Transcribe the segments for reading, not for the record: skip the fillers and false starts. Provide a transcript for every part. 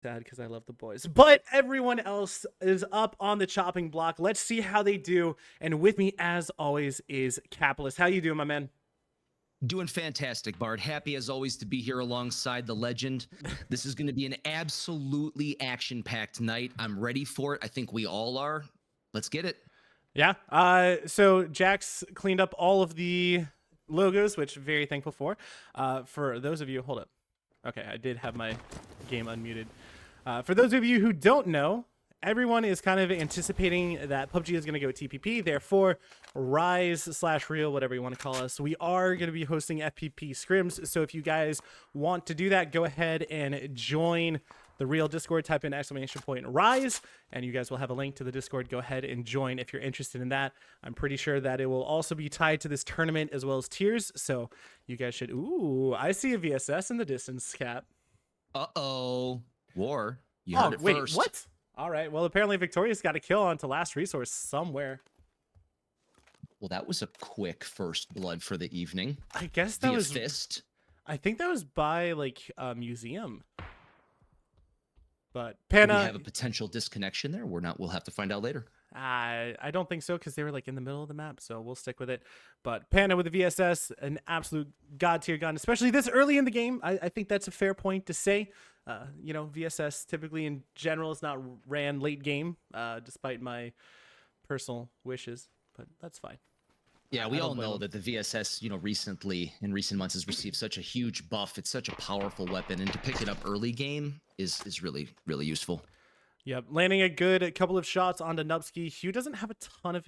Sad because I love the boys. But everyone else is up on the chopping block. Let's see how they do. And with me, as always, is Capitalist. How you doing, my man? Doing fantastic, Bart. Happy as always to be here alongside the legend. This is going to be an absolutely action-packed night. I'm ready for it. I think we all are. Let's get it. Yeah. So Jax cleaned up all of the logos, which I'm very thankful for. For those of you, hold up. Okay, I did have my game unmuted. For those of you who don't know, everyone is kind of anticipating that PUBG is going to go TPP. Therefore, R.E.A.L, whatever you want to call us, we are going to be hosting FPP scrims. So if you guys want to do that, go ahead and join the R.E.A.L Discord. Type in !Rise, and you guys will have a link to the Discord. Go ahead and join if you're interested in that. I'm pretty sure that it will also be tied to this tournament as well as tiers. So you guys should. Ooh, I see a VSS in the distance, Cap. Uh-oh. War. You heard it wait, first. What? All right. Well, apparently Victoria's got a kill onto last resource somewhere. Well, that was a quick first blood for the evening. I guess that was fist. I think that was by like a museum. But Do Panna, we have a potential disconnection there. We're not. We'll have to find out later. I don't think so because they were like in the middle of the map, so we'll stick with it. But Panna with the VSS, an absolute god tier gun, especially this early in the game. I think that's a fair point to say. You know, VSS typically in general is not ran late game, despite my personal wishes, but that's fine. Yeah, we all know that the VSS, you know, in recent months has received such a huge buff. It's such a powerful weapon, and to pick it up early game is really, really useful. Yep, landing a couple of shots onto Nubsky. Hugh doesn't have a ton of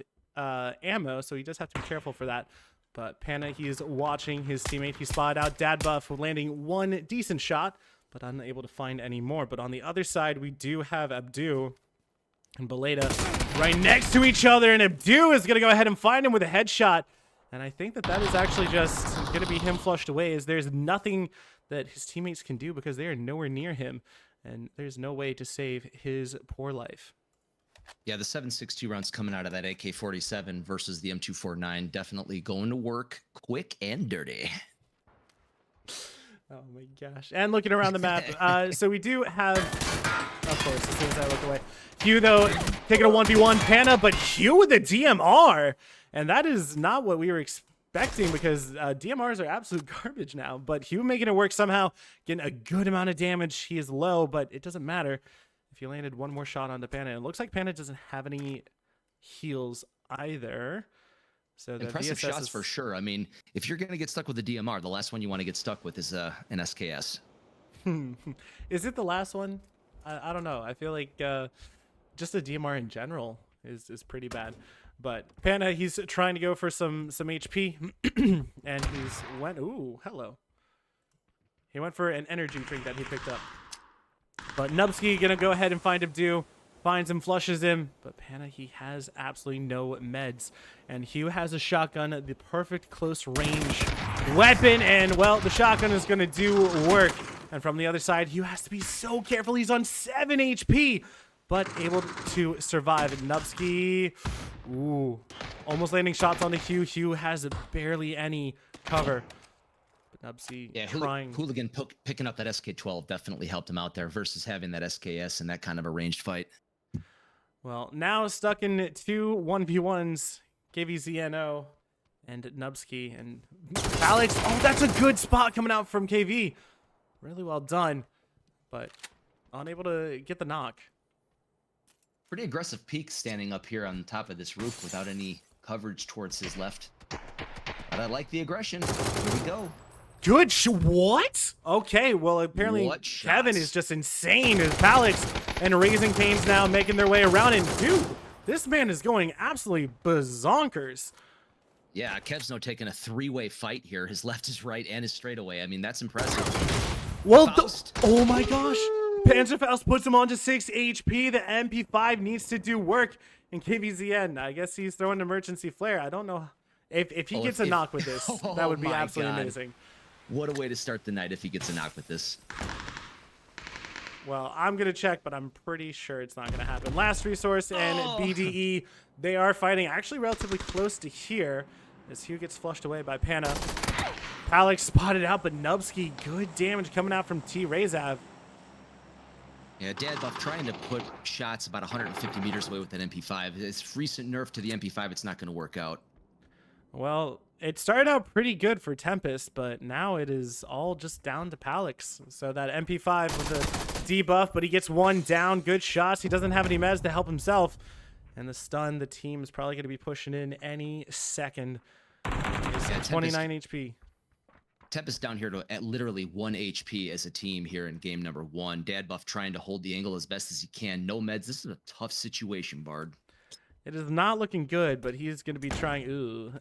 ammo, so he does have to be careful for that. But Panna, he's watching his teammate. He spotted out Dad Buff landing one decent shot, but unable to find any more. But on the other side, we do have Abdu and Beleda right next to each other, and Abdu is going to go ahead and find him with a headshot. And I think that is actually just going to be him flushed away, as there's nothing that his teammates can do because they are nowhere near him, and there's no way to save his poor life. Yeah, the 7.62 rounds coming out of that AK-47 versus the M249 definitely going to work quick and dirty. Oh my gosh. And looking around the map, so we do have, of course, as soon as I look away, Hugh, though, taking a 1v1 Panna, but Hugh with the DMR. And that is not what we were expecting because DMRs are absolute garbage now. But Hugh making it work somehow, getting a good amount of damage. He is low, but it doesn't matter if he landed one more shot onto Panna. It looks like Panna doesn't have any heals either. So impressive shots for sure. I mean, if you're going to get stuck with a DMR, the last one you want to get stuck with is an SKS. Is it the last one? I don't know. I feel like just a DMR in general is pretty bad. But Panna, he's trying to go for some HP, and ooh, hello. He went for an energy drink that he picked up. But Nubsky gonna go ahead and find Abdu. Finds him, flushes him, but Panna, he has absolutely no meds. And Hugh has a shotgun, the perfect close range weapon, and well, the shotgun is gonna do work. And from the other side, Hugh has to be so careful. He's on 7 HP, but able to survive. Nubsky, ooh, almost landing shots onto Hugh. Hugh has barely any cover. Nubsky trying. Hooligan picking up that SK-12 definitely helped him out there versus having that SKS in that kind of a ranged fight. Well, now stuck in 2 1v1s, KVZNO and Nubsky and Alex. Oh, that's a good spot coming out from KV. Really well done, but unable to get the knock. Pretty aggressive peak standing up here on top of this roof without any coverage towards his left. But I like the aggression. Here we go. Good what? Okay, well, apparently Kevin is just insane as Alex and Raising Cane's now making their way around. And dude, this man is going absolutely bazonkers. Yeah, Kev's no taking a 3-way fight here. His left, his right, and his straightaway. I mean, that's impressive. Well, oh my gosh. Panzerfaust puts him on to 6 HP. The MP5 needs to do work. And KVZN, I guess he's throwing an emergency flare. I don't know if he gets a knock with this. That would be absolutely amazing. What a way to start the night if he gets a knock with this. Well, I'm going to check, but I'm pretty sure it's not going to happen. Last resource and BDE, they are fighting actually relatively close to here as Hugh gets flushed away by Panna. Alex spotted out, but Nubsky, good damage coming out from T-Razav. Yeah, Dad Buff trying to put shots about 150 meters away with an MP5. This recent nerf to the MP5, it's not going to work out. Well, it started out pretty good for Tempest, but now it is all just down to Palix. So that MP5 with a debuff, but he gets one down. Good shots. He doesn't have any meds to help himself. And the stun, the team is probably going to be pushing in any second. It's Yeah, 29 HP. Tempest down here to at literally 1 HP as a team here in game number 1. Dad Buff trying to hold the angle as best as he can. No meds. This is a tough situation, Bard. It is not looking good, but he's going to be trying. Ooh,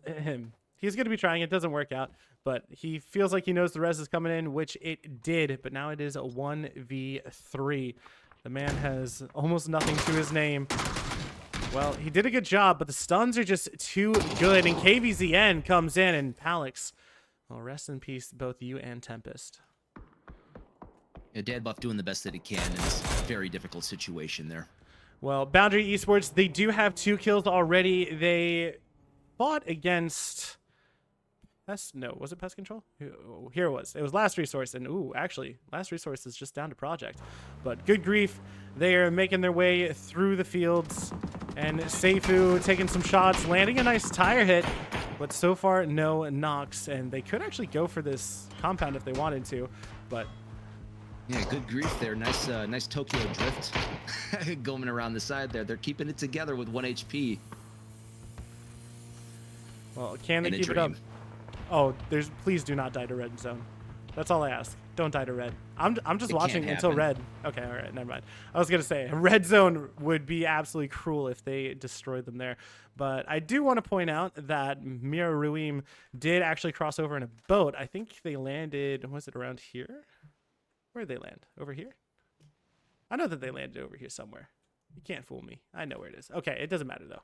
he's going to be trying. It doesn't work out, but he feels like he knows the res is coming in, which it did. But now it is a 1v3. The man has almost nothing to his name. Well, he did a good job, but the stuns are just too good. And KVZN comes in, and Palix, well, rest in peace, both you and Tempest. Yeah, Dad Buff doing the best that he can in this very difficult situation there. Well, Boundary Esports, they do have 2 kills already. They fought against Pest. No, was it Pest Control? Here it was. It was Last Resource. And, ooh, actually, Last Resource is just down to Project. But good grief. They are making their way through the fields. And Seifu taking some shots, landing a nice tire hit. But so far, no knocks. And they could actually go for this compound if they wanted to. But yeah, good grief there. Nice Tokyo drift going around the side there. They're keeping it together with 1 HP. well, can they And a keep it up? dream. Oh, please do not die to red zone. That's all I ask. Don't die to red. I'm just It watching can't until happen. red. Okay, all right, never mind. I was gonna say red zone would be absolutely cruel if they destroyed them there. But I do want to point out that Mira Ruim did actually cross over in a boat. I think they landed. Was it around here? Where did they land? Over here? I know that they landed over here somewhere. You can't fool me. I know where it is. Okay, it doesn't matter though.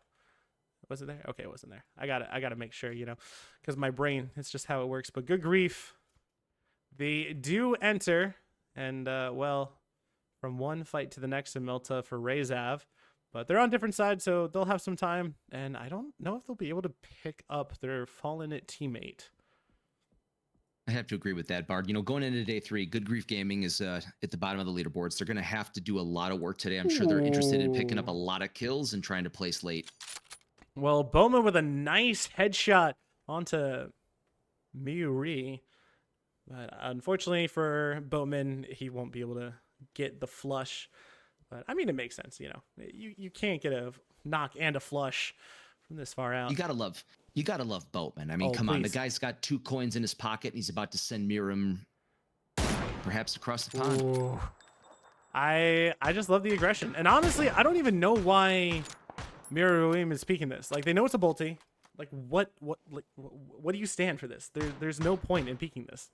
Was it there? Okay, it wasn't there. I gotta make sure, you know, because my brain, it's just how it works. But good grief. They do enter, and well, from one fight to the next in Milta for R.E.A.L, but they're on different sides, so they'll have some time, and I don't know if they'll be able to pick up their fallen teammate. I have to agree with that, Bard. You know, going into day 3, Good Grief Gaming is at the bottom of the leaderboards. They're going to have to do a lot of work today. I'm sure they're interested in picking up a lot of kills and trying to place late. Well, Bowman with a nice headshot onto Miuri. But unfortunately for Bowman, he won't be able to get the flush. But I mean, it makes sense, you know. You can't get a knock and a flush from this far out. You gotta love Boatman. I mean, Oh, come on. The please. guy's got 2 coins in his pocket, and he's about to send Miram perhaps across the pond. Ooh. I just love the aggression. And honestly, I don't even know why Miruim is speaking this. Like, they know it's a bolty. Like, what do you stand for this? There's no point in peeking this.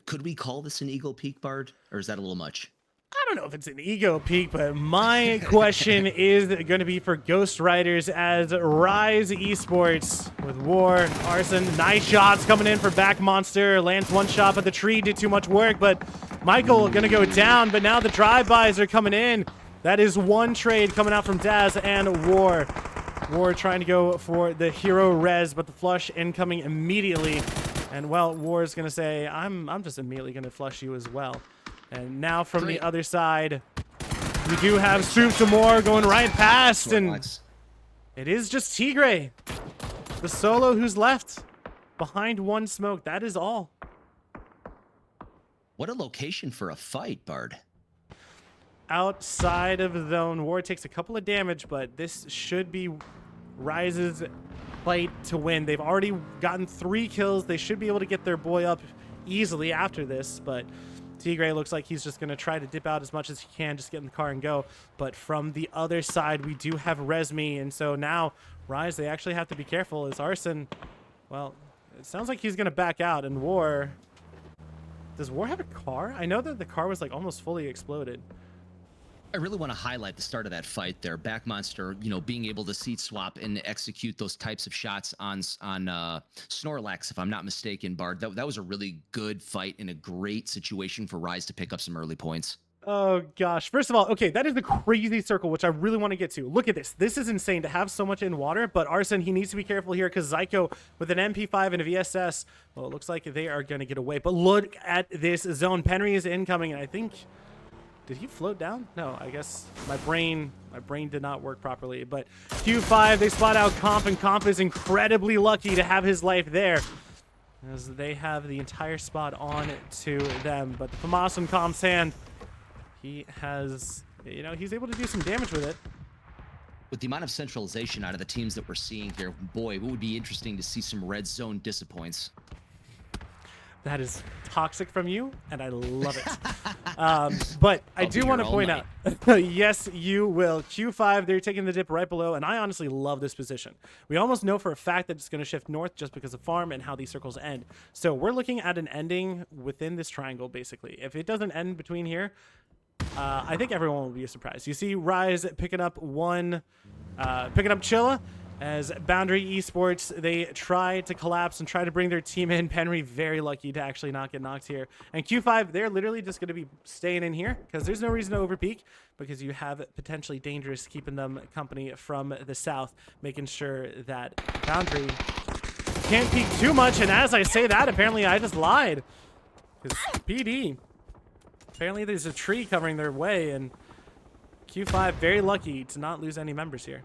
Could we call this an Eagle Peak, Bard? Or is that a little much? I don't know if it's an ego peak, but my question is going to be for Ghost Riders as Rise Esports with War, Arson. Nice shots coming in for Back Monster. Lands one shot, but the tree did too much work. But Michael going to go down, but now the drive-bys are coming in. That is one trade coming out from Daz and War. War trying to go for the hero res, but the flush incoming immediately. And, well, War is going to say, I'm just immediately going to flush you as well. And now from the other side, we do have Soup Tamor going right past, and it is just Tigray, the solo who's left behind one smoke. That is all. What a location for a fight, Bard. Outside of the zone, War takes a couple of damage, but this should be Rise's fight to win. They've already gotten 3 kills. They should be able to get their boy up easily after this, but Tigray looks like he's just going to try to dip out as much as he can, just get in the car and go. But from the other side, we do have Resmi, and so now Rise, they actually have to be careful as Arson, well, it sounds like he's going to back out. And War, does War have a car? I know that the car was like almost fully exploded. I really want to highlight the start of that fight there. Back Monster, you know, being able to seat swap and execute those types of shots on Snorlax, if I'm not mistaken, Bard. That was a really good fight and a great situation for Rise to pick up some early points. Oh, gosh. First of all, okay, that is the crazy circle, which I really want to get to. Look at this. This is insane to have so much in water, but Arson, he needs to be careful here because Zyko with an MP5 and a VSS, well, it looks like they are going to get away. But look at this zone. Penry is incoming, and I think Did he float down? No, I guess my brain did not work properly. But Q5, they spot out Comp, and Comp is incredibly lucky to have his life there, as they have the entire spot on to them. But the FAMAS in Comp's hand, he has, you know, he's able to do some damage with it. With the amount of centralization out of the teams that we're seeing here, boy, it would be interesting to see some red zone disappoints. That is toxic from you, and I love it. But I do want to point out, yes, you will. Q5, they're taking the dip right below, and I honestly love this position. We almost know for a fact that it's going to shift north just because of farm and how these circles end. So we're looking at an ending within this triangle, basically. If it doesn't end between here, I think everyone will be surprised. You see Rise picking up Chilla, as Boundary Esports, they try to collapse and try to bring their team in. Penry very lucky to actually not get knocked here. And Q5, they're literally just going to be staying in here because there's no reason to overpeak, because you have potentially dangerous keeping them company from the south, making sure that Boundary can't peek too much. And as I say that, apparently I just lied, because PD, apparently there's a tree covering their way, and Q5 very lucky to not lose any members here.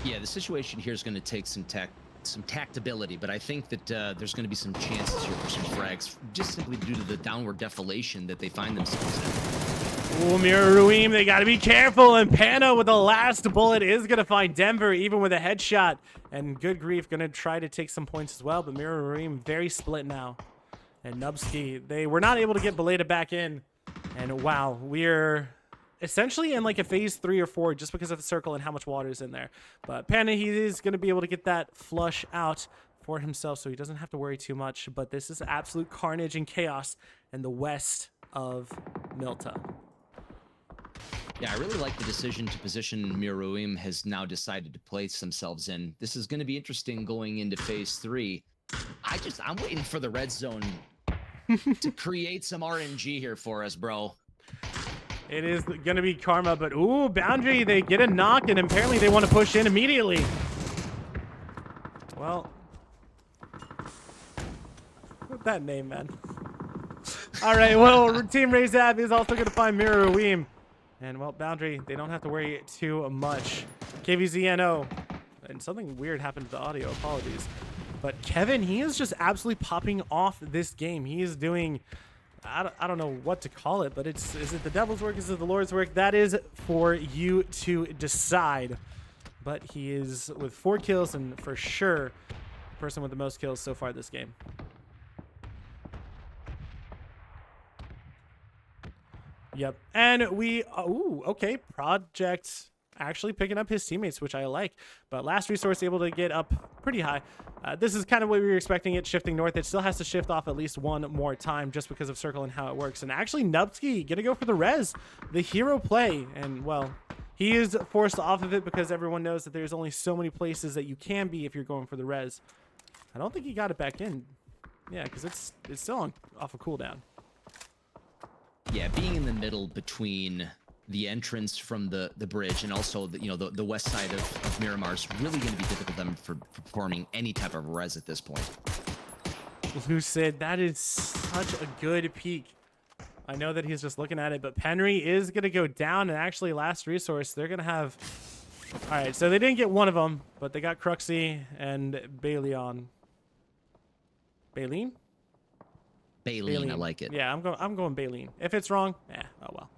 Yeah, the situation here is going to take some tactability, but I think that there's going to be some chances here for some frags, just simply due to the downward defilation that they find themselves in. Ooh, Miraruim, they got to be careful, and Pana with the last bullet is going to find Denver, even with a headshot, and good grief, going to try to take some points as well, but Miraruim very split now. And Nubsky, they were not able to get Beleta back in, and wow, we're essentially in like a phase 3 or 4 just because of the circle and how much water is in there. But Panda, he is going to be able to get that flush out for himself, so he doesn't have to worry too much. But this is absolute carnage and chaos in the west of Milta. Yeah, I really like the decision to position Miruim has now decided to place themselves in. This is going to be interesting going into phase 3. I'm waiting for the red zone to create some RNG here for us, bro. It is going to be Karma, but ooh, Boundary, they get a knock, and apparently they want to push in immediately. Well, what's that name, man? All right, well, Team Razab is also going to find Miraruim. And, well, Boundary, they don't have to worry too much. KVZNO, and something weird happened to the audio, apologies. But Kevin, he is just absolutely popping off this game. He is doing, I don't know what to call it, but is it the devil's work? Is it the Lord's work? That is for you to decide. But he is with 4 kills and for sure the person with the most kills so far this game. Yep. And we, ooh, okay, Project actually picking up his teammates, which I like. But Last Resource able to get up pretty high. This is kind of what we were expecting it, shifting north. It still has to shift off at least one more time just because of circle and how it works. And actually, Nubsky gonna go for the res, the hero play. And, well, he is forced off of it because everyone knows that there's only so many places that you can be if you're going for the res. I don't think he got it back in. Yeah, because it's still off a cooldown. Yeah, being in the middle between the entrance from the bridge and also the west side of Miramar is really going to be difficult for them for performing any type of res at this point. Lucid, that is such a good peek. I know that he's just looking at it, but Penry is going to go down, and actually Last Resource, they're going to have... All right, so they didn't get one of them, but they got Cruxy and Baleon. Baleen? Baleen, I like it. Yeah, I'm going Baleen. If it's wrong, oh well.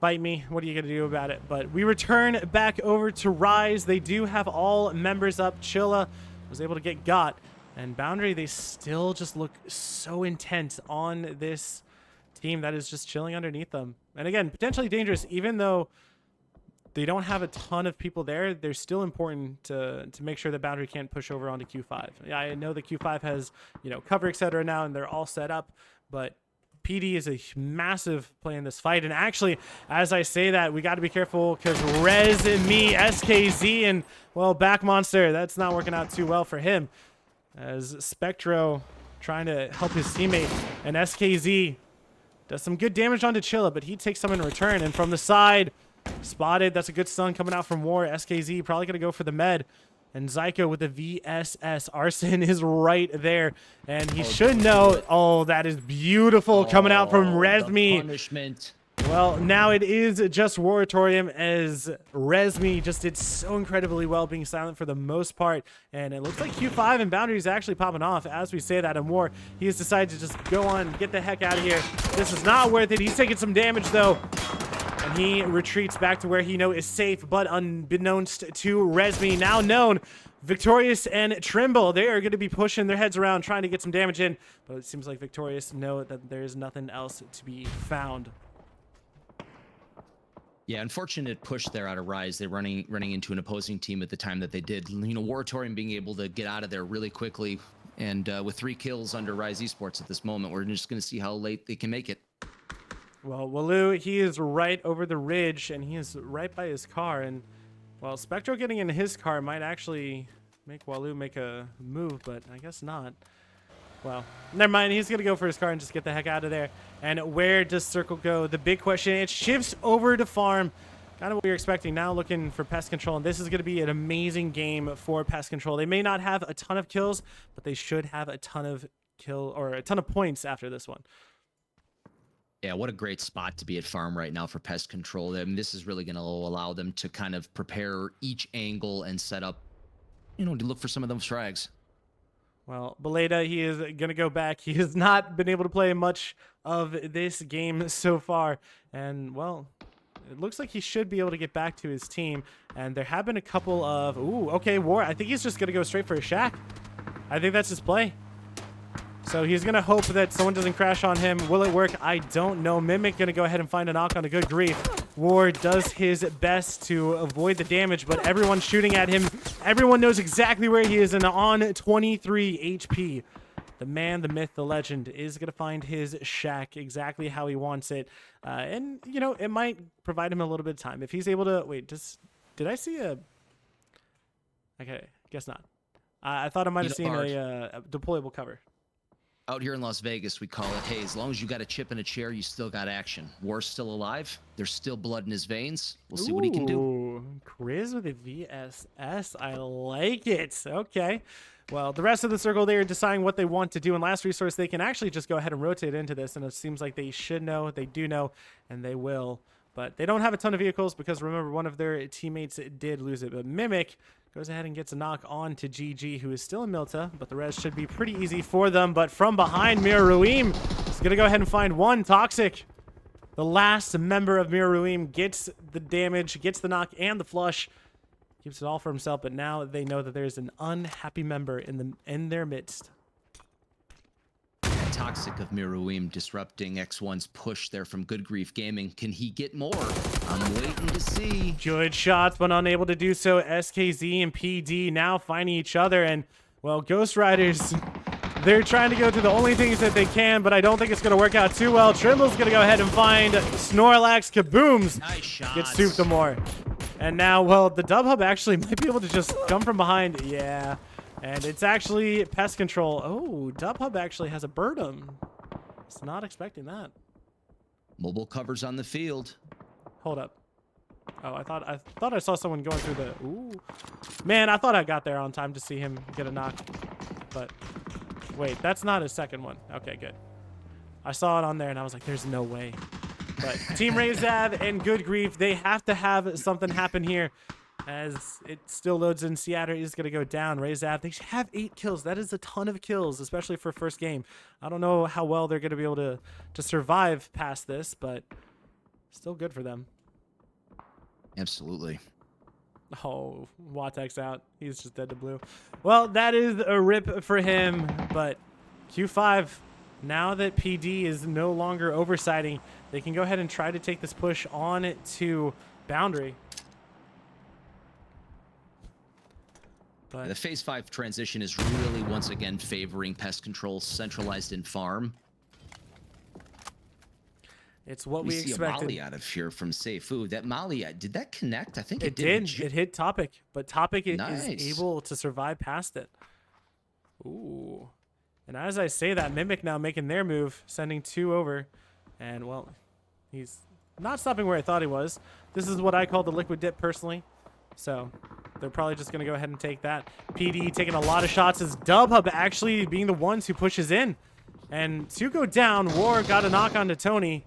Fight me. What are you going to do about it? But we return back over to Rise. They do have all members up. Chilla was able to get got. And Boundary, they still just look so intent on this team that is just chilling underneath them. And again, potentially dangerous, even though they don't have a ton of people there. They're still important to make sure that Boundary can't push over onto Q5. Yeah, I know the Q5 has, cover, etc. now, and they're all set up, but PD is a massive play in this fight. And actually, as I say that, we got to be careful because Rez and me, SKZ, and, well, Back Monster, that's not working out too well for him. As Spectro trying to help his teammate, and SKZ does some good damage onto Chilla, but he takes some in return. And from the side, spotted. That's a good stun coming out from War. SKZ probably going to go for the med. And Zyko with the VSS. Arson is right there. And he should know. Oh, that is beautiful coming out from Resmi. Punishment. Well, now it is just Waratorium, as Resmi just did so incredibly well being silent for the most part. And it looks like Q5 and Boundary is actually popping off as we say that. And War, he has decided to just go on, get the heck out of here. This is not worth it. He's taking some damage though. And he retreats back to where he knows is safe, but unbeknownst to Resmi, now known, Victorious and Trimble, they are going to be pushing their heads around trying to get some damage in. But it seems like Victorious know that there's nothing else to be found. Yeah, unfortunate push there out of Rise. They're running into an opposing team at the time that they did. You know, Waratorium being able to get out of there really quickly, and with 3 kills under Rise Esports at this moment, we're just going to see how late they can make it. Well, Waloo, he is right over the ridge, and he is right by his car. And, well, Spectro getting in his car might actually make Waloo make a move, but I guess not. Well, never mind. He's going to go for his car and just get the heck out of there. And where does Circle go? The big question, it shifts over to Farm. Kind of what we were expecting. Now looking for Pest Control. And this is going to be an amazing game for Pest Control. They may not have a ton of kills, but they should have a ton of points after this one. Yeah, what a great spot to be at Farm right now for Pest Control. I mean, this is really going to allow them to kind of prepare each angle and set up, you know, to look for some of those frags. Well, Beleda, he is going to go back. He has not been able to play much of this game so far. And, well, it looks like he should be able to get back to his team. And there have been a couple of... Ooh, okay, War. I think he's just going to go straight for a shack. I think that's his play. So he's going to hope that someone doesn't crash on him. Will it work? I don't know. Mimic going to go ahead and find a knock on a good grief. War does his best to avoid the damage, but everyone's shooting at him. Everyone knows exactly where he is, and on 23 HP. The man, the myth, the legend is going to find his shack exactly how he wants it. And, you know, it might provide him a little bit of time. If he's able to... Wait, did I see a... Okay, guess not. I thought I might have seen a deployable cover. Out here in Las Vegas, we call it, hey, as long as you got a chip in a chair, you still got action. War's still alive. There's still blood in his veins. We'll see what he can do. Chris with a VSS. I like it. Okay. Well, the rest of the circle, they are deciding what they want to do. And last resource, they can actually just go ahead and rotate into this. And it seems like they should know, they do know, and they will. But they don't have a ton of vehicles because, remember, one of their teammates did lose it. But Mimic goes ahead and gets a knock on to GG, who is still in Milta, but the rest should be pretty easy for them. But from behind, Miraruim is going to go ahead and find one. Toxic, the last member of Miraruim, gets the damage, gets the knock and the flush. Keeps it all for himself, but now they know that there's an unhappy member in their midst. Toxic of Miruim disrupting X1's push there from Good Grief Gaming. Can he get more? I'm waiting to see. Good shots, but unable to do so. SKZ and PD now finding each other, and, well, Ghost Riders, they're trying to go to the only things that they can, but I don't think it's going to work out too well. Trimble's going to go ahead and find Snorlax. Kabooms! Nice shots. Gets Soup the more. And now, well, the Dub Hub actually might be able to just come from behind. Yeah. And it's actually Pest Control. Oh, Dub Hub actually has a Birdum. It's not expecting that. Mobile covers on the field. Hold up. Oh, I thought I saw someone going through the... Ooh. Man, I thought I got there on time to see him get a knock. But wait, that's not his second one. Okay, good. I saw it on there and I was like, there's no way. But Team R.E.A.L and Good Grief, they have to have something happen here. As it still loads in, Seattle is going to go down. R.E.A.L, they have 8 kills. That is a ton of kills, especially for first game. I don't know how well they're going to be able to survive past this, but still good for them. Absolutely. Oh, Watek's out. He's just dead to blue. Well, that is a rip for him, but Q5, now that PD is no longer oversighting, they can go ahead and try to take this push on to Boundary. But the Phase 5 transition is really, once again, favoring Pest Control centralized in farm. It's what we see expected. A Molly out of here from Seifu. That Molly, did that connect? I think it did. It hit Topic, but Topic nice. is able to survive past it. Ooh. And as I say that, Mimic now making their move, sending 2 over. And, well, he's not stopping where I thought he was. This is what I call the liquid dip personally. So they're probably just going to go ahead and take that. PD taking a lot of shots as Dub Hub actually being the ones who pushes in. And 2 go down. War got a knock onto Tony.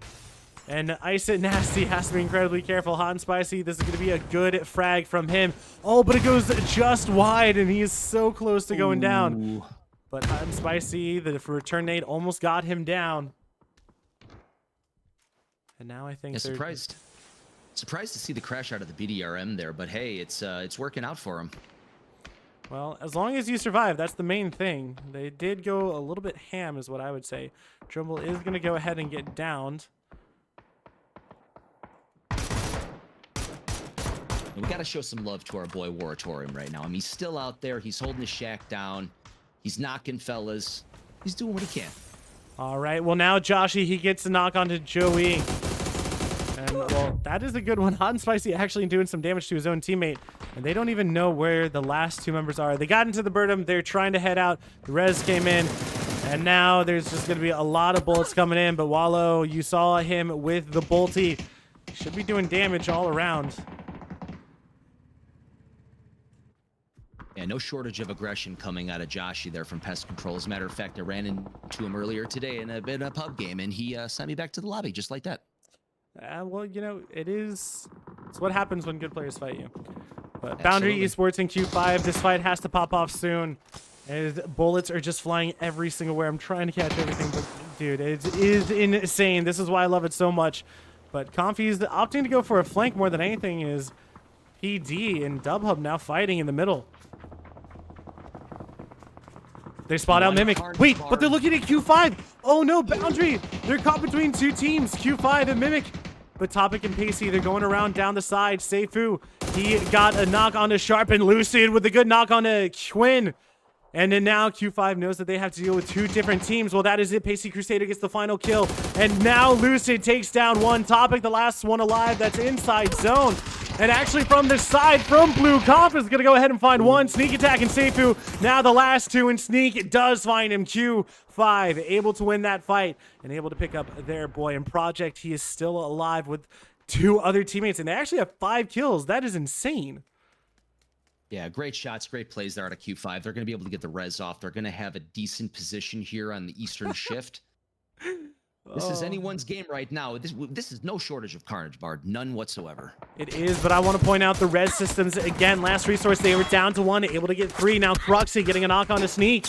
And Ice It Nasty has to be incredibly careful. Hot and Spicy, this is going to be a good frag from him. Oh, but it goes just wide, and he is so close to going down. But Hot and Spicy, the return nade almost got him down. And now I think yeah, surprised to see the crash out of the BDRM there, but hey, it's working out for him. Well, as long as you survive, that's the main thing. They did go a little bit ham, is what I would say. Trimble is going to go ahead and get downed. And we got to show some love to our boy Waratorium right now. I mean, he's still out there. He's holding his shack down. He's knocking fellas. He's doing what he can. All right. Well, now Joshy, he gets a knock onto Joey. And, well, that is a good one. Hot and Spicy actually doing some damage to his own teammate. And they don't even know where the last two members are. They got into the Birdum. They're trying to head out. The res came in. And now there's just going to be a lot of bullets coming in. But Wallow, you saw him with the Bolty. Should be doing damage all around. Yeah, no shortage of aggression coming out of Joshy there from Pest Control. As a matter of fact, I ran into him earlier today in a pub game, and he sent me back to the lobby just like that. Well, you know, it's what happens when good players fight you. But Absolutely. Boundary Esports in Q5, this fight has to pop off soon. As bullets are just flying every single where. I'm trying to catch everything, but dude, it is insane. This is why I love it so much. But Comfy's opting to go for a flank more than anything is PD and DubHub now fighting in the middle. They spot out Mimic. Wait, but they're looking at Q5. Oh no, Boundary. They're caught between two teams, Q5 and Mimic. But Topic and Pacey, they're going around down the side. Seifu, he got a knock on to Sharp, and Lucid with a good knock on to Quinn. And then now Q5 knows that they have to deal with two different teams. Well, that is it. Pacey Crusader gets the final kill. And now Lucid takes down one. Topic, the last one alive, that's inside zone. And actually from the side, from Blue, Conf is going to go ahead and find one. Sneak attack and Seifu. Now the last two, and Sneak does find him. Q5 able to win that fight and able to pick up their boy. And Project, he is still alive with two other teammates. And they actually have 5 kills. That is insane. Yeah, great shots, great plays there out of Q5. They're going to be able to get the res off. They're going to have a decent position here on the Eastern Shift. This is anyone's game right now. This is no shortage of carnage, Bard. None whatsoever. It is, but I want to point out the res systems. Again, last resource, they were down to 1, able to get 3. Now Cruxy getting a knock on a Sneak.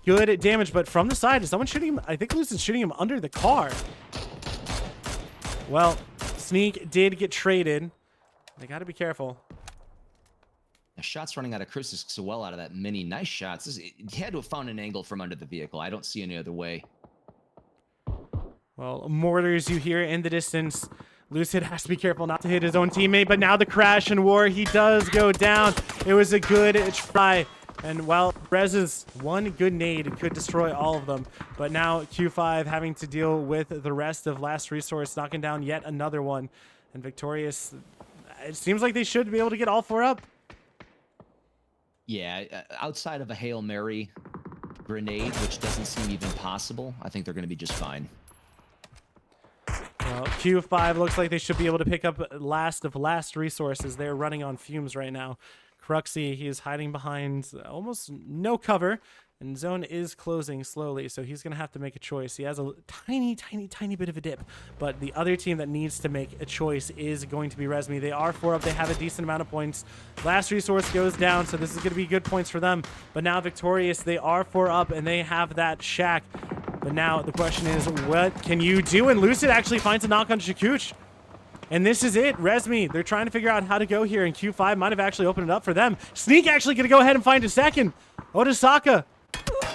Good damage, but from the side, is someone shooting him? I think Lucid's shooting him under the car. Well, Sneak did get traded. They got to be careful. The shots running out of Chris so well out of that mini. Nice shots. He had to have found an angle from under the vehicle. I don't see any other way. Well, mortars you hear in the distance. Lucid has to be careful not to hit his own teammate, but now the crash and war, he does go down. It was a good try. And while Rez's one good nade could destroy all of them, but now Q5 having to deal with the rest of last resource, knocking down yet another one. And Victorious, it seems like they should be able to get all 4 up. Yeah, outside of a Hail Mary grenade, which doesn't seem even possible, I think they're going to be just fine. Well, Q5 looks like they should be able to pick up last of last resources. They're running on fumes right now. Cruxy, he is hiding behind almost no cover, and zone is closing slowly, so he's going to have to make a choice. He has a tiny bit of a dip, but the other team that needs to make a choice is going to be Resmi. They are 4 up. They have a decent amount of points. Last resource goes down, so this is going to be good points for them. But now Victorious, they are 4 up, and they have that shack. But now the question is, what can you do? And Lucid actually finds a knock on Shakuch. And this is it. Resmi, they're trying to figure out how to go here, and Q5 might have actually opened it up for them. Sneak actually going to go ahead and find a second. Otasaka,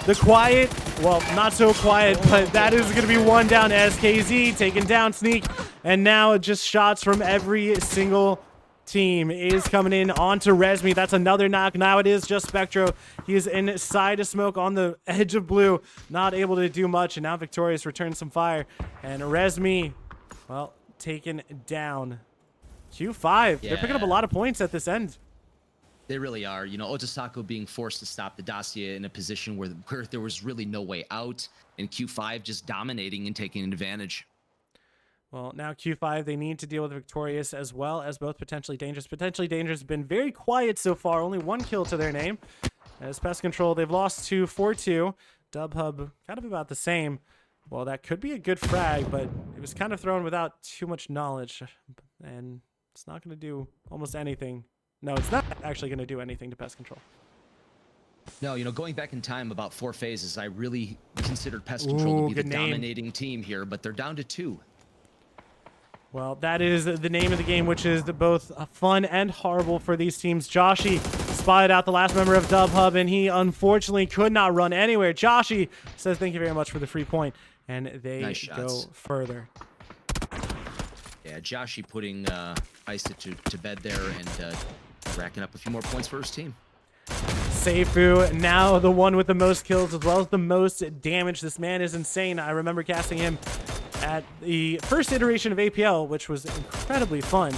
the quiet, well, not so quiet, but that is going to be one down. SKZ taking down Sneak. And now just shots from every single team is coming in onto Resmi. That's another knock. Now it is just Spectro. He is inside of smoke on the edge of blue, not able to do much. And now Victorious returns some fire. And Resmi, well, taken down. Q5, they're picking up a lot of points at this end. They really are. You know, Otasako being forced to stop the Dacia in a position where there was really no way out, and Q5 just dominating and taking advantage. Well, now Q5, they need to deal with Victorious as well as both potentially dangerous. Potentially dangerous have been very quiet so far. Only 1 kill to their name. As Pest Control, they've lost to 4-2. DubHub, kind of about the same. Well, that could be a good frag, but it was kind of thrown without too much knowledge. And it's not going to do almost anything. No, it's not actually going to do anything to pest control. No, you know, going back in time about 4 phases, I really considered pest control to be the dominating team here, but they're down to 2. Well, that is the name of the game, which is both fun and horrible for these teams. Joshy spotted out the last member of Dub Hub, and he unfortunately could not run anywhere. Joshy says thank you very much for the free point, and they nice go further. Yeah, Joshy putting Ice to bed there and racking up a few more points for his team. Seifu, now the one with the most kills as well as the most damage. This man is insane. I remember casting him at the first iteration of APL, which was incredibly fun.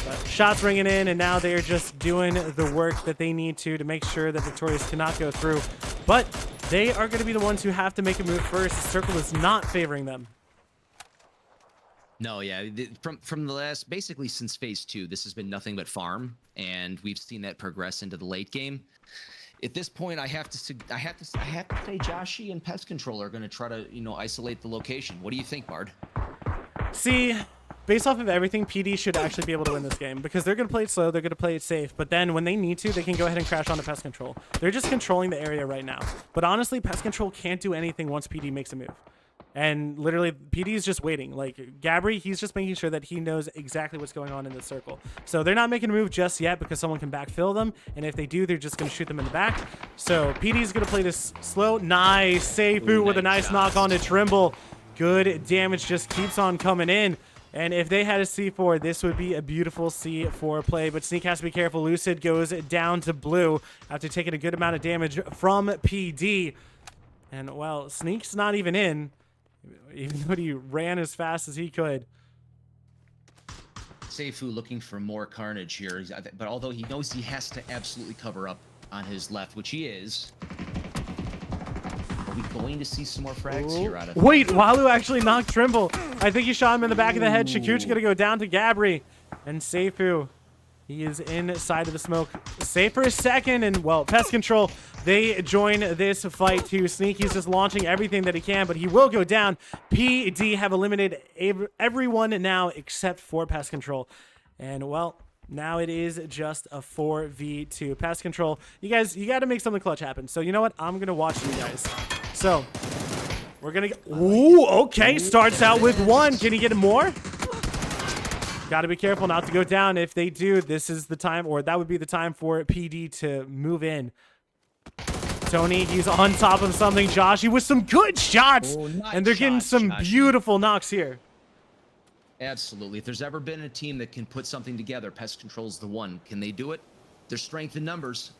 But shots ringing in, and now they're just doing the work that they need to make sure that Victorious cannot go through. But they are going to be the ones who have to make a move first. The circle is not favoring them. No, yeah, from the last, basically since phase 2, this has been nothing but farm, and we've seen that progress into the late game. At this point, I have to say Joshy and Pest Control are going to try to, you know, isolate the location. What do you think, Bard? See, based off of everything, PD should actually be able to win this game because they're going to play it slow, they're going to play it safe, but then when they need to, they can go ahead and crash onto Pest Control. They're just controlling the area right now. But honestly, Pest Control can't do anything once PD makes a move. And literally, PD is just waiting. Like, Gabri, he's just making sure that he knows exactly what's going on in the circle. So they're not making a move just yet because someone can backfill them. And if they do, they're just going to shoot them in the back. So PD's going to play this slow. Nice. Seifu with a nice knock on to Trimble. Good damage just keeps on coming in. And if they had a C4, this would be a beautiful C4 play. But Sneak has to be careful. Lucid goes down to blue after taking a good amount of damage from PD. And, well, Sneak's not even in, even though he ran as fast as he could. Seifu looking for more carnage here, but although he knows he has to absolutely cover up on his left, which he is, are we going to see some more frags here out of him? Wait, Walu actually knocked Trimble. I think he shot him in the back of the head. Shakut's going to go down to Gabri. And Seifu, he is inside of the smoke. Safe for a second, and, well, Pest Control, they join this fight too. Sneak, he's just launching everything that he can, but he will go down. PD have eliminated everyone now except for Pest Control. And, well, now it is just a 4v2. Pest Control, you guys, you got to make something clutch happen. So, you know what? I'm going to watch you guys. So, we're going to... Ooh, okay. Starts out with 1. Can he get more? Got to be careful not to go down. If they do, this is the time, or that would be the time for PD to move in. Tony, he's on top of something. Joshy with some good shots. Oh, nice and they're getting some Joshy. beautiful knocks here. Absolutely. If there's ever been a team that can put something together, Pest Control's the one. Can they do it? There's strength in numbers.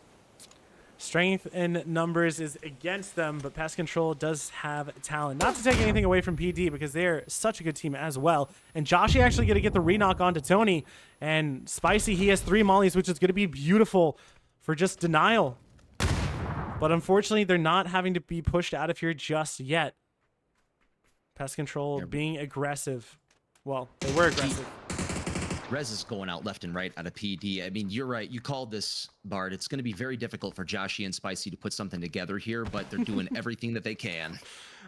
Strength in numbers is against them, but Pest Control does have talent. Not to take anything away from PD because they're such a good team as well. And Joshy actually going to get the re-knock onto Tony. And Spicy, he has 3 mollies, which is going to be beautiful for just denial. But unfortunately, they're not having to be pushed out of here just yet. Pest Control being aggressive. Well, they were aggressive. Rez is going out left and right out of PD. I mean, you're right. You called this, Bard. It's going to be very difficult for Joshy and Spicy to put something together here, but they're doing everything that they can.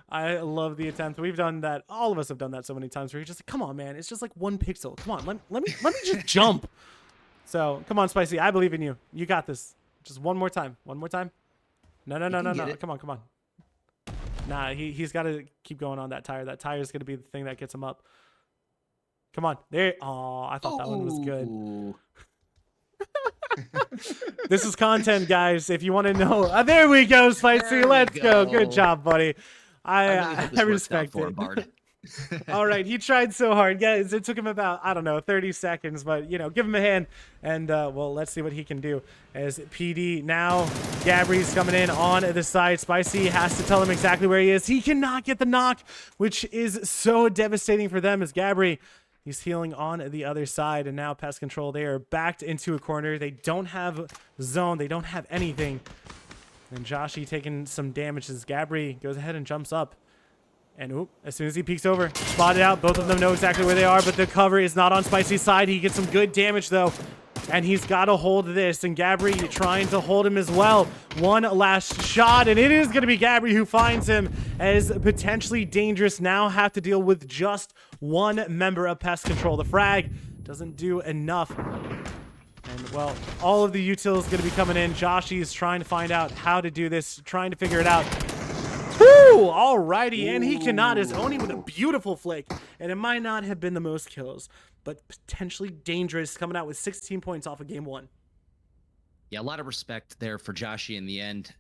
I love the attempt. We've done that. All of us have done that so many times where you're just like, come on, man. It's just like 1 pixel. Come on. Let me just jump. So, come on, Spicy. I believe in you. You got this. Just one more time. One more time. No. Come on. Nah, he's got to keep going on that tire. That tire is going to be the thing that gets him up. Come on. There. Oh, I thought that one was good. This is content, guys. If you want to know. There we go, Spicy. Let's go. Good job, buddy. I respect it. Bard. All right. He tried so hard. Guys, it took him about, I don't know, 30 seconds. But, you know, give him a hand. And, well, let's see what he can do. As PD now, Gabri's coming in on the side. Spicy has to tell him exactly where he is. He cannot get the knock, which is so devastating for them as Gabri, he's healing on the other side. And now Pest Control, they are backed into a corner. They don't have zone. They don't have anything. And Joshy taking some damage as Gabri goes ahead and jumps up. And oop, as soon as he peeks over, spotted out. Both of them know exactly where they are, but the cover is not on Spicy's side. He gets some good damage, though. and he's got to hold this, and Gabri trying to hold him as well. One last shot, and it is going to be Gabri who finds him as potentially dangerous. Now have to deal with just one member of Pest Control. The frag doesn't do enough. And, well, all of the util is going to be coming in. Joshy is trying to find out how to do this, trying to figure it out. Woo! Alrighty, and he cannot. Is Oni with a beautiful flick. And it might not have been the most kills, but potentially dangerous, coming out with 16 points off of game 1. Yeah, a lot of respect there for Joshy in the end.